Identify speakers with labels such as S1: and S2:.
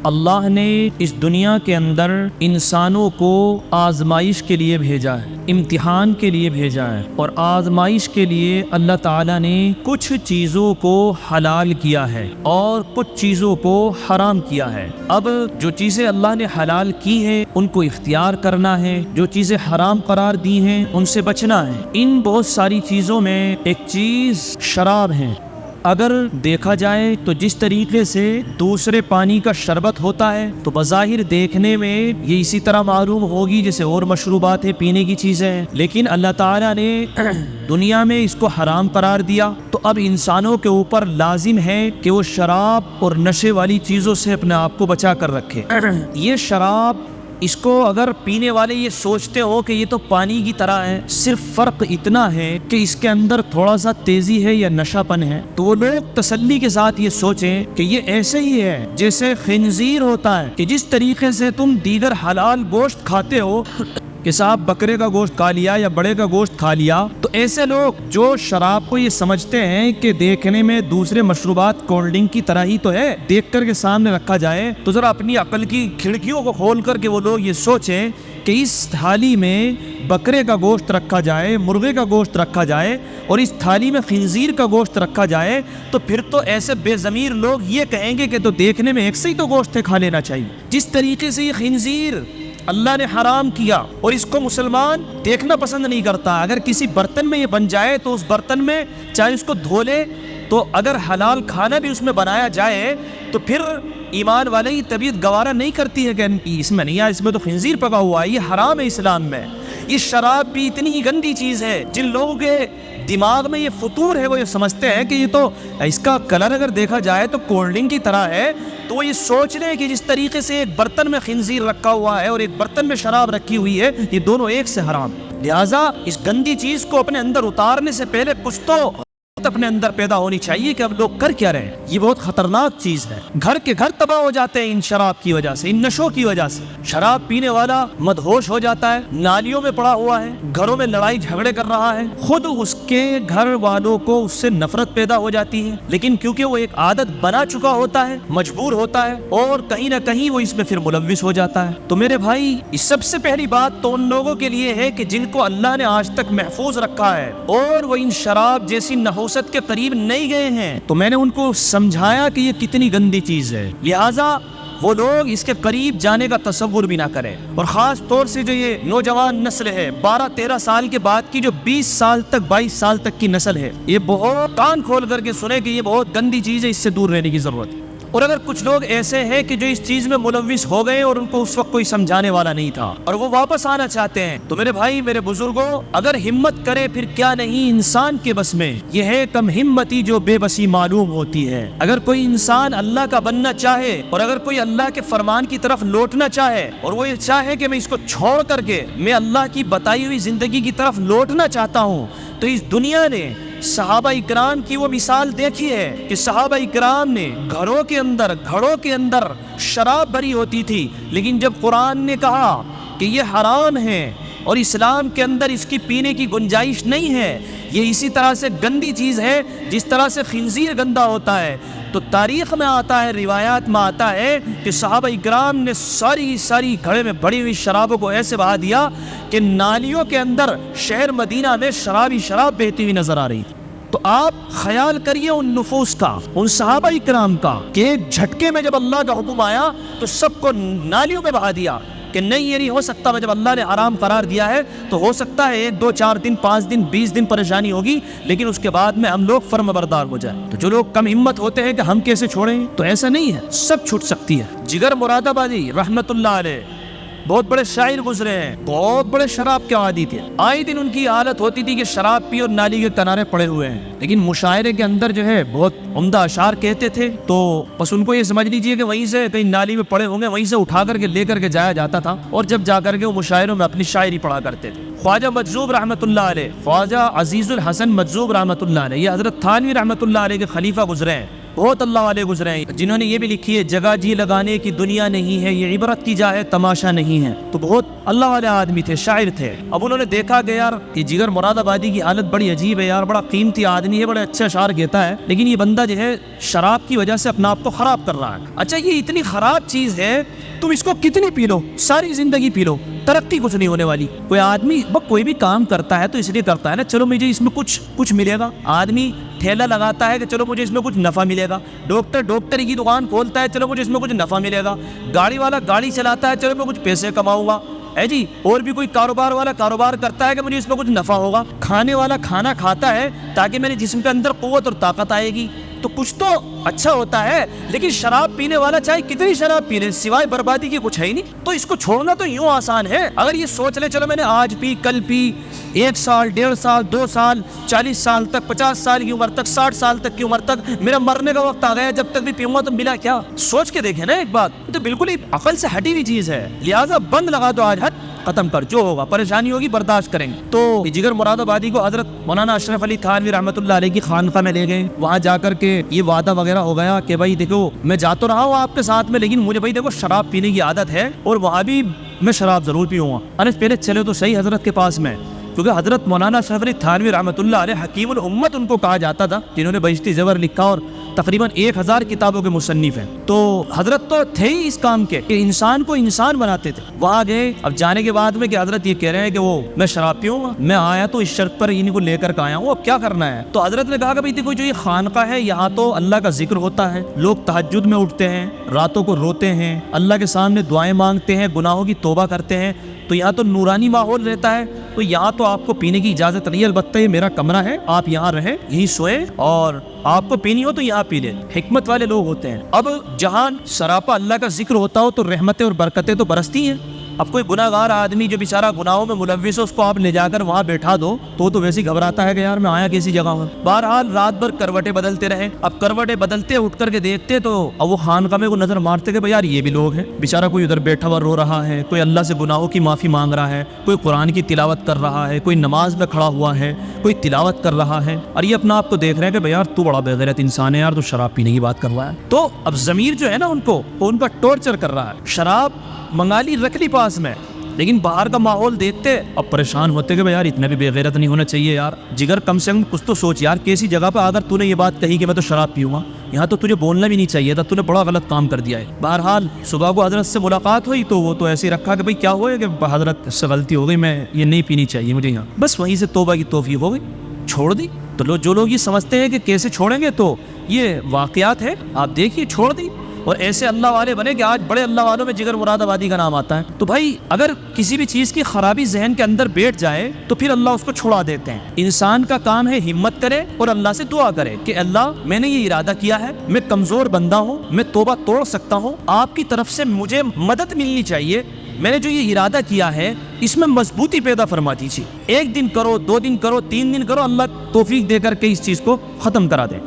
S1: اللہ نے اس دنیا کے اندر انسانوں کو آزمائش کے لیے بھیجا ہے، امتحان کے لیے بھیجا ہے، اور آزمائش کے لیے اللہ تعالیٰ نے کچھ چیزوں کو حلال کیا ہے اور کچھ چیزوں کو حرام کیا ہے۔ اب جو چیزیں اللہ نے حلال کی ہیں ان کو اختیار کرنا ہے، جو چیزیں حرام قرار دی ہیں ان سے بچنا ہے۔ ان بہت ساری چیزوں میں ایک چیز شراب ہے۔ اگر دیکھا جائے تو جس طریقے سے دوسرے پانی کا شربت ہوتا ہے تو بظاہر دیکھنے میں یہ اسی طرح معلوم ہوگی جیسے اور مشروبات ہیں، پینے کی چیزیں ہیں، لیکن اللہ تعالیٰ نے دنیا میں اس کو حرام قرار دیا، تو اب انسانوں کے اوپر لازم ہے کہ وہ شراب اور نشے والی چیزوں سے اپنے آپ کو بچا کر رکھے۔ یہ شراب، اس کو اگر پینے والے یہ سوچتے ہو کہ یہ تو پانی کی طرح ہے، صرف فرق اتنا ہے کہ اس کے اندر تھوڑا سا تیزی ہے یا نشہ پن ہے، تو وہ لوگ تسلی کے ساتھ یہ سوچیں کہ یہ ایسے ہی ہے جیسے خنزیر ہوتا ہے، کہ جس طریقے سے تم دیگر حلال گوشت کھاتے ہو کہ صاحب بکرے کا گوشت کھا لیا یا بڑے کا گوشت کھا لیا، تو ایسے لوگ جو شراب کو یہ سمجھتے ہیں کہ دیکھنے میں دوسرے مشروبات کولڈ ڈرنک کی طرح ہی تو ہے، دیکھ کر کے سامنے رکھا جائے، تو ذرا اپنی عقل کی کھڑکیوں کو کھول کر کے وہ لوگ یہ سوچیں کہ اس تھالی میں بکرے کا گوشت رکھا جائے، مرغے کا گوشت رکھا جائے، اور اس تھالی میں خنزیر کا گوشت رکھا جائے، تو پھر تو ایسے بے ضمیر لوگ یہ کہیں گے کہ تو دیکھنے میں ایک سے ہی تو گوشت ہے، کھا لینا چاہیے۔ جس طریقے سے یہ خنزیر اللہ نے حرام کیا اور اس کو مسلمان دیکھنا پسند نہیں کرتا، اگر کسی برتن میں یہ بن جائے تو اس برتن میں چاہے اس کو دھو لے، تو اگر حلال کھانا بھی اس میں بنایا جائے تو پھر ایمان والے کی طبیعت گوارا نہیں کرتی ہے کہ اس میں نہیں ہے، اس میں تو خنزیر پکا ہوا ہے، یہ حرام ہے اسلام میں۔ یہ شراب بھی اتنی ہی گندی چیز ہے، جن لوگوں کے دماغ میں یہ فطور ہے وہ یہ سمجھتے ہیں کہ یہ تو اس کا کلر اگر دیکھا جائے تو کولڈ ڈرنک کی طرح ہے، تو وہ یہ سوچ رہے ہیں کہ جس طریقے سے ایک برتن میں خنزیر رکھا ہوا ہے اور ایک برتن میں شراب رکھی ہوئی ہے، یہ دونوں ایک سے حرام۔ لہٰذا اس گندی چیز کو اپنے اندر اتارنے سے پہلے کچھ تو اپنے اندر پیدا ہونی چاہیے کہ اب لوگ کر کیا رہے ہیں۔ یہ بہت خطرناک چیز ہے، گھر کے گھر تباہ ہو جاتے ہیں ان شراب کی وجہ سے، ان نشوں کی وجہ سے۔ شراب پینے والا مدہوش ہو جاتا ہے، نالیوں میں پڑا ہوا ہے، گھروں میں لڑائی جھگڑے کر رہا ہے، خود اس کے گھر والوں کو اس سے نفرت پیدا ہو جاتی ہے، لیکن کیونکہ وہ ایک عادت بنا چکا ہوتا ہے، مجبور ہوتا ہے، اور کہیں نہ کہیں وہ اس میں پھر ملوث ہو جاتا ہے۔ تو میرے بھائی، اس سب سے پہلی بات تو ان لوگوں کے لیے ہے کہ جن کو اللہ نے آج تک محفوظ رکھا ہے اور وہ ان شراب جیسی نحوست کے قریب نہیں گئے ہیں، تو میں نے ان کو سمجھایا کہ یہ کتنی گندی چیز ہے، لہٰذا وہ لوگ اس کے قریب جانے کا تصور بھی نہ کریں۔ اور خاص طور سے جو یہ نوجوان نسل ہے، 12-13 سال کے بعد کی جو 20 سال تک 22 سال تک کی نسل ہے، یہ بہت کان کھول کر کے سنے کہ یہ بہت گندی چیز ہے، اس سے دور رہنے کی ضرورت ہے۔ اور اگر کچھ لوگ ایسے ہیں کہ جو اس چیز میں ملوث ہو گئے اور ان کو اس وقت کوئی سمجھانے والا نہیں تھا اور وہ واپس آنا چاہتے ہیں، تو میرے بھائی، میرے بزرگوں، اگر ہمت کرے پھر کیا نہیں انسان کے بس میں، یہ ہے کم ہمتی جو بے بسی معلوم ہوتی ہے۔ اگر کوئی انسان اللہ کا بننا چاہے اور اگر کوئی اللہ کے فرمان کی طرف لوٹنا چاہے اور وہ یہ چاہے کہ میں اس کو چھوڑ کر کے میں اللہ کی بتائی ہوئی زندگی کی طرف لوٹنا چاہتا ہوں، تو اس دنیا نے صحابہ اکرام کی وہ مثال دیکھی ہے کہ صحابہ اکرام نے گھڑوں کے اندر شراب بھری ہوتی تھی، لیکن جب قرآن نے کہا کہ یہ حرام ہے اور اسلام کے اندر اس کی پینے کی گنجائش نہیں ہے، یہ اسی طرح سے گندی چیز ہے جس طرح سے خنزیر گندا ہوتا ہے، تو تاریخ میں آتا ہے، روایات میں آتا ہے کہ صحابہ اکرام نے ساری گھڑے میں بڑی ہوئی شرابوں کو ایسے بہا دیا کہ نالیوں کے اندر شہر مدینہ میں شراب بہتی ہوئی نظر آ رہی تھی۔ تو آپ خیال کریے ان نفوس کا، ان صحابہ اکرام کا، کہ ایک جھٹکے میں جب اللہ کا حکم آیا تو سب کو نالیوں میں بہا دیا کہ نہیں، یہ نہیں ہو سکتا، جب اللہ نے حرام قرار دیا ہے تو ہو سکتا ہے 1 2 4 دن 5 دن 20 دن پریشانی ہوگی، لیکن اس کے بعد میں ہم لوگ فرم بردار ہو جائیں۔ تو جو لوگ کم ہمت ہوتے ہیں کہ ہم کیسے چھوڑیں، تو ایسا نہیں ہے، سب چھوٹ سکتی ہے۔ جگر مراد آبادی رحمت اللہ علیہ بہت بڑے شاعر گزرے ہیں، بہت بڑے شراب کے عادی تھے، آئے دن ان کی حالت ہوتی تھی کہ شراب پی اور نالی کے کنارے پڑے ہوئے ہیں، لیکن مشاعرے کے اندر جو ہے بہت عمدہ اشعار کہتے تھے، تو بس ان کو یہ سمجھ لیجیے کہ وہیں سے کہیں نالی میں پڑے ہوں گے، وہیں سے اٹھا کر کے لے کر کے جایا جاتا تھا، اور جب جا کر کے وہ مشاعروں میں اپنی شاعری پڑھا کرتے تھے۔ خواجہ مجذوب رحمۃ اللہ علیہ، خواجہ عزیز الحسن مجذوب رحمۃ اللہ علیہ، یہ حضرت تھانوی رحمۃ اللہ علیہ کے خلیفہ گزرے ہیں، بہت اللہ والے گزرے ہیں جنہوں نے یہ بھی لکھی ہے جگہ جی لگانے کی دنیا نہیں ہے، یہ عبرت کی جا ہے تماشا نہیں ہے. تو بہت اللہ والے آدمی تھے، شاعر تھے. اب انہوں نے دیکھا کہ یار یہ جگر مراد آبادی کی حالت بڑی عجیب ہے یار، بڑا قیمتی آدمی ہے، بڑے اچھے اشعار کہتا ہے، لیکن یہ بندہ جو ہے شراب کی وجہ سے اپنا آپ کو خراب کر رہا ہے. اچھا یہ اتنی خراب چیز ہے، تم اس کو کتنی پی لو، ساری زندگی پی لو، ترقی کچھ نہیں ہونے والی. کوئی آدمی کوئی بھی کام کرتا ہے تو اس لیے کرتا ہے نا، چلو مجھے اس میں کچھ ملے گا. آدمی ٹھیلا لگاتا ہے کہ چلو مجھے اس میں کچھ نفع ملے گا. ڈاکٹری کی دکان کھولتا ہے، چلو مجھے اس میں کچھ نفع ملے گا. گاڑی والا گاڑی چلاتا ہے، چلو میں کچھ پیسے کماؤں گا. جی اور بھی کوئی کاروبار والا کاروبار کرتا ہے کہ مجھے اس میں کچھ نفع ہوگا. کھانے والا کھانا کھاتا ہے تاکہ میرے جسم کے اندر قوت اور طاقت آئے گی. تو کچھ تو اچھا ہوتا ہے، لیکن شراب پینے والا چاہے کتنی شراب پی لے سوائے بربادی کی کچھ ہے ہی نہیں. تو اس کو چھوڑنا تو یوں آسان ہے. اگر یہ سوچ لے چلو میں نے آج پی، کل پی، 1 سال 1.5 سال 2 سال 40 سال تک، 50 سال کی عمر تک، 60 سال تک کی عمر تک، میرا مرنے کا وقت آ گیا، جب تک بھی پیوں گا تو ملا کیا؟ سوچ کے دیکھیں نا ایک بات، تو بالکل ہی عقل سے ہٹی ہوئی چیز ہے. لہٰذا بند لگا دو آج، ہٹ ختم کر، جو ہوگا پریشانی ہوگی برداشت کریں گے. تو جگر مراد آبادی کو حضرت مولانا اشرف علی تھانوی رحمۃ اللہ علیہ کی خانقاہ میں لے گئے. وہاں جا کر کے یہ وعدہ وغیرہ ہو گیا کہ بھائی دیکھو میں جا تو رہا ہوں آپ کے ساتھ میں، لیکن مجھے بھائی دیکھو شراب پینے کی عادت ہے اور وہاں بھی میں شراب ضرور پیوں گا. ارے پہلے چلے تو صحیح حضرت کے پاس میں، کیونکہ حضرت مولانا اشرف علی تھانوی رحمۃ اللہ علیہ حکیم الامت ان کو کہا جاتا تھا، جنہوں نے بہشتی زیور لکھا اور تقریباً 1000 کتابوں کے مصنف ہیں. تو حضرت تو تھے ہی اس کام کے کہ انسان کو انسان بناتے تھے. وہاں گئے، اب جانے کے بعد میں کہ حضرت یہ کہہ رہے ہیں کہ وہ میں شراب پیوں گا، میں آیا تو اس شرط پر انہیں کو لے کر کے آیا ہوں، اب کیا کرنا ہے؟ تو حضرت نے کہا کہ بھائی دیکھو جو یہ خانقاہ ہے یہاں تو اللہ کا ذکر ہوتا ہے، لوگ تہجد میں اٹھتے ہیں، راتوں کو روتے ہیں، اللہ کے سامنے دعائیں مانگتے ہیں، گناہوں کی توبہ کرتے ہیں، تو یہاں تو نورانی ماحول رہتا ہے. تو یہاں تو آپ کو پینے کی اجازت نہیں ہے، البتہ یہ میرا کمرہ ہے، آپ یہاں رہیں، یہیں سوئیں، اور آپ کو پینی ہو تو یہاں پی لیں. حکمت والے لوگ ہوتے ہیں. اب جہاں سراپا اللہ کا ذکر ہوتا ہو تو رحمتیں اور برکتیں تو برستی ہیں. اب کوئی گناہ گار آدمی جو بیچارہ گناہوں میں ملوث ہے، اس کو آپ لے جا کر وہاں بیٹھا دو تو ویسے ہی گھبراتا ہے کہ یار میں آیا کیسی جگہ ہوں. بہرحال رات بھر کروٹیں بدلتے رہے. اب کروٹیں بدلتے اٹھ کر کے دیکھتے تو اب وہ خانقاہ میں کو نظر مارتے کہ بھائی یار یہ بھی لوگ ہیں. بیچارہ کوئی ادھر بیٹھا ہوا رو رہا ہے، کوئی اللہ سے گناہوں کی معافی مانگ رہا ہے، کوئی قرآن کی تلاوت کر رہا ہے، کوئی نماز میں کھڑا ہوا ہے، کوئی تلاوت کر رہا ہے، اور یہ اپنا آپ کو دیکھ رہے ہیں کہ بھائی یار تو بڑا بے غیرت انسان ہے یار، تو شراب پینے کی بات کر رہا ہے. تو اب ضمیر جو ہے نا ان کا ٹارچر کر رہا ہے. شراب منگا لی، رکھ لی پاس میں، لیکن باہر کا ماحول دیکھتے اب پریشان ہوتے کہ بھائی یار اتنا بھی بے غیرت نہیں ہونا چاہیے یار. جگر کم سے کم کچھ تو سوچ یار، کیسی جگہ پہ اگر تو نے یہ بات کہی کہ میں تو شراب پیوں گا، یہاں تو تجھے بولنا بھی نہیں چاہیے تھا، تو نے بڑا غلط کام کر دیا ہے. بہرحال صبح کو حضرت سے ملاقات ہوئی تو وہ تو ایسے ہی رکھا کہ بھائی کیا ہوا ہے، کہ حضرت سے غلطی ہو گئی، میں یہ نہیں پینی چاہیے مجھے یہاں. بس وہیں سے توبہ کی توفیق ہو گئی، چھوڑ دی. تو جو لوگ یہ سمجھتے ہیں کہ کیسے چھوڑیں گے، تو یہ واقعات ہے، آپ دیکھیے چھوڑ دی. اور ایسے اللہ والے بنے کہ آج بڑے اللہ والوں میں جگر مراد آبادی کا نام آتا ہے. تو بھائی اگر کسی بھی چیز کی خرابی ذہن کے اندر بیٹھ جائے تو پھر اللہ اس کو چھڑا دیتے ہیں. انسان کا کام ہے ہمت کرے اور اللہ سے دعا کرے کہ اللہ میں نے یہ ارادہ کیا ہے، میں کمزور بندہ ہوں، میں توبہ توڑ سکتا ہوں، آپ کی طرف سے مجھے مدد ملنی چاہیے، میں نے جو یہ ارادہ کیا ہے اس میں مضبوطی پیدا فرما دیجیے. 1 دن کرو، 2 دن کرو، 3 دن کرو، اللہ توفیق دے کر کے اس چیز کو ختم کرا دے.